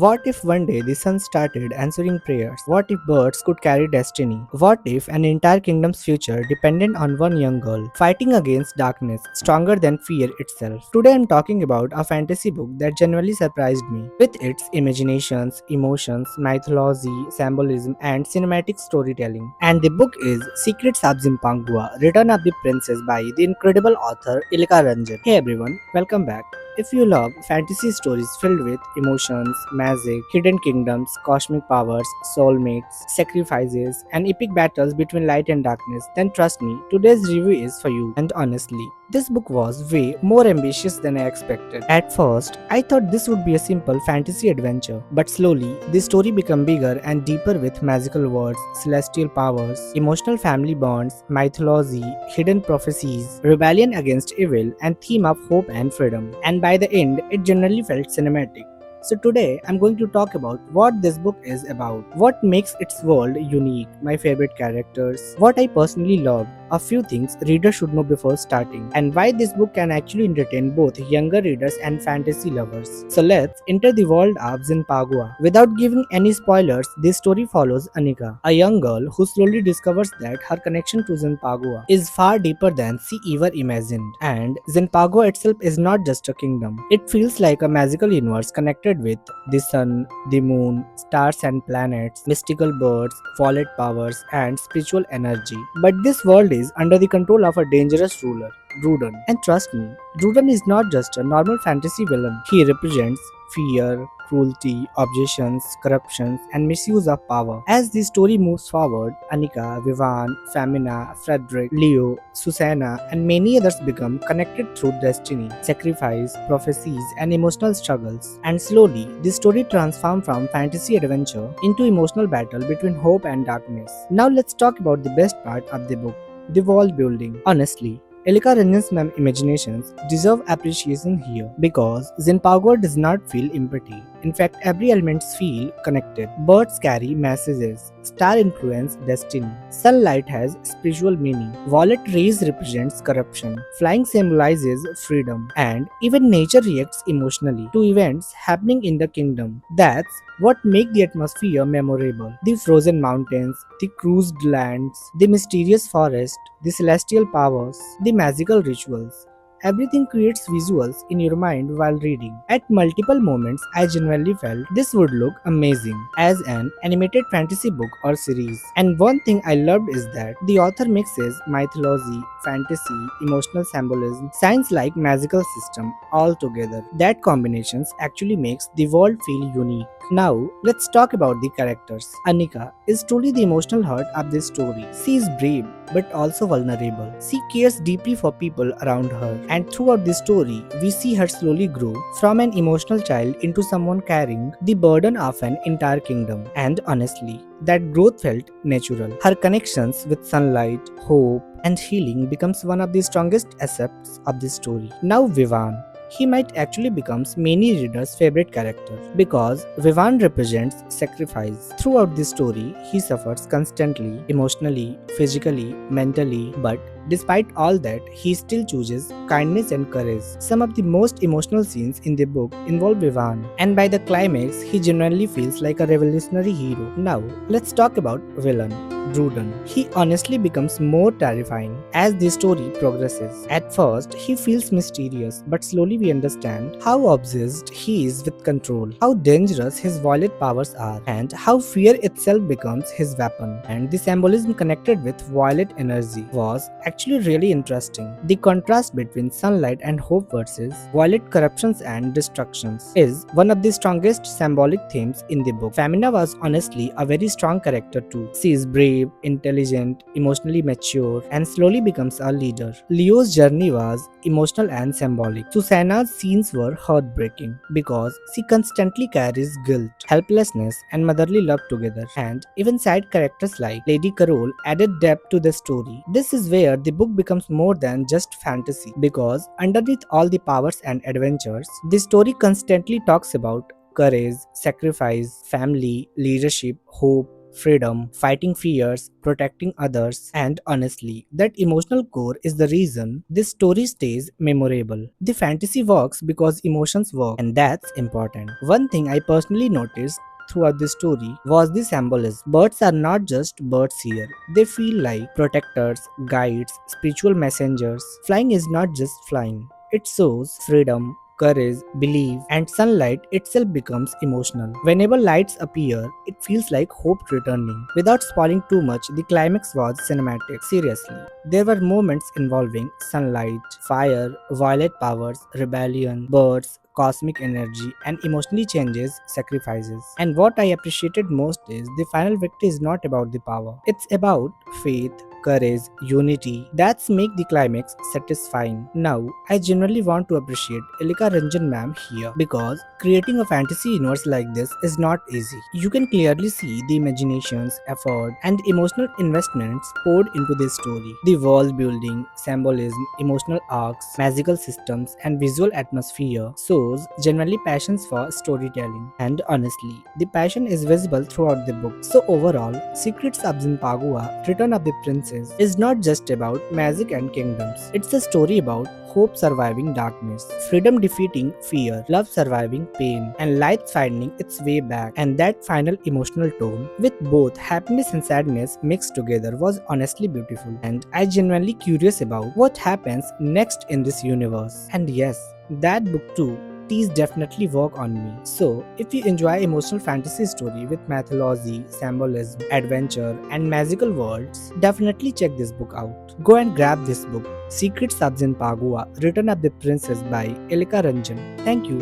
What if one day the sun started answering prayers? What if birds could carry destiny? What if an entire kingdom's future depended on one young girl fighting against darkness stronger than fear itself? Today I'm talking about a fantasy book that genuinely surprised me with its imaginations, emotions, mythology, symbolism, and cinematic storytelling. And the book is Secrets of Zynpagua, Return of the Princess by the incredible author Ilika Ranjan. Hey everyone, welcome back. If you love fantasy stories filled with emotions, magic, hidden kingdoms, cosmic powers, soulmates, sacrifices, and epic battles between light and darkness, then trust me, today's review is for you. And honestly, this book was way more ambitious than I expected. At first, I thought this would be a simple fantasy adventure, but slowly, the story became bigger and deeper with magical words, celestial powers, emotional family bonds, mythology, hidden prophecies, rebellion against evil, and theme of hope and freedom. And by the end, it generally felt cinematic. So today I'm going to talk about what this book is about, what makes its world unique, my favorite characters, what I personally loved, a few things readers should know before starting, and why this book can actually entertain both younger readers and fantasy lovers. So let's enter the world of Zynpagua. Without giving any spoilers, this story follows Anika, a young girl who slowly discovers that her connection to Zynpagua is far deeper than she ever imagined. And Zynpagua itself is not just a kingdom. It feels like a magical universe connected with the sun, the moon, stars and planets, mystical birds, wallet powers, and spiritual energy. But this world is under the control of a dangerous ruler, Drudan. And trust me, Drudan is not just a normal fantasy villain. He represents fear, cruelty, obsessions, corruptions, and misuse of power. As the story moves forward, Anika, Vivian, Femina, Frederick, Leo, Sussina, and many others become connected through destiny, sacrifice, prophecies, and emotional struggles. And slowly, the story transforms from fantasy adventure into emotional battle between hope and darkness. Now let's talk about the best part of the book, the world building. Honestly, Ilika Ranjan's imaginations deserve appreciation here because Zinpagua does not feel empty. In fact, every element feels connected. Birds carry messages. Star influence destiny. Sunlight has spiritual meaning. Violet rays represents corruption. Flying symbolizes freedom. And even nature reacts emotionally to events happening in the kingdom. That's what makes the atmosphere memorable. The frozen mountains, the cruised lands, the mysterious forest, the celestial powers, the magical rituals. Everything creates visuals in your mind while reading. At multiple moments, I genuinely felt this would look amazing as an animated fantasy book or series. And one thing I loved is that the author mixes mythology, fantasy, emotional symbolism, science like magical system all together. That combinations actually makes the world feel unique. Now, let's talk about the characters. Anika is truly the emotional heart of this story. She is brave but also vulnerable. She cares deeply for people around her, and throughout the story, we see her slowly grow from an emotional child into someone carrying the burden of an entire kingdom. And honestly, that growth felt natural. Her connections with sunlight, hope, and healing becomes one of the strongest aspects of this story. Now Vivan. He might actually become many readers' favorite character because Vivan represents sacrifice. Throughout the story, he suffers constantly, emotionally, physically, mentally, but despite all that, he still chooses kindness and courage. Some of the most emotional scenes in the book involve Vivan, and by the climax, he genuinely feels like a revolutionary hero. Now, let's talk about villain. Drudan. He honestly becomes more terrifying as the story progresses. At first, he feels mysterious, but slowly we understand how obsessed he is with control, how dangerous his violent powers are, and how fear itself becomes his weapon. And the symbolism connected with violet energy was actually really interesting. The contrast between sunlight and hope versus violet corruptions and destructions is one of the strongest symbolic themes in the book. Femina was honestly a very strong character too. She is brave, intelligent, emotionally mature, and slowly becomes a leader. Leo's journey was emotional and symbolic. Susanna's scenes were heartbreaking because she constantly carries guilt, helplessness, and motherly love together. And even side characters like Lady Carol added depth to the story. This is where the book becomes more than just fantasy because underneath all the powers and adventures, the story constantly talks about courage, sacrifice, family, leadership, hope, freedom, fighting fears, protecting others, and honestly, that emotional core is the reason this story stays memorable. The fantasy works because emotions work, and that's important. One thing I personally noticed throughout the story was the symbolism. Birds are not just birds here, they feel like protectors, guides, spiritual messengers. Flying is not just flying, it shows freedom, courage, belief, and sunlight itself becomes emotional. Whenever lights appear, it feels like hope returning. Without spoiling too much, the climax was cinematic. Seriously, there were moments involving sunlight, fire, violet powers, rebellion, birds, cosmic energy, and emotionally changes sacrifices. And what I appreciated most is the final victory is not about the power. It's about faith, courage, unity. That's make the climax satisfying. Now, I genuinely want to appreciate Ilika Ranjan ma'am here because creating a fantasy universe like this is not easy. You can clearly see the imaginations, effort, and emotional investments poured into this story. The world building, symbolism, emotional arcs, magical systems, and visual atmosphere shows genuinely passions for storytelling. And honestly, the passion is visible throughout the book. So overall, Secrets of Zynpagua, Return of the Princess, is not just about magic and kingdoms. It's a story about hope surviving darkness, freedom defeating fear, love surviving pain, and light finding its way back. And that final emotional tone, with both happiness and sadness mixed together, was honestly beautiful. And I genuinely curious about what happens next in this universe. And yes, that book too. These definitely work on me. So, if you enjoy emotional fantasy story with mythology, symbolism, adventure, and magical worlds, definitely check this book out. Go and grab this book, Secrets of Zynpagua, Return of the Princess by Ilika Ranjan. Thank you.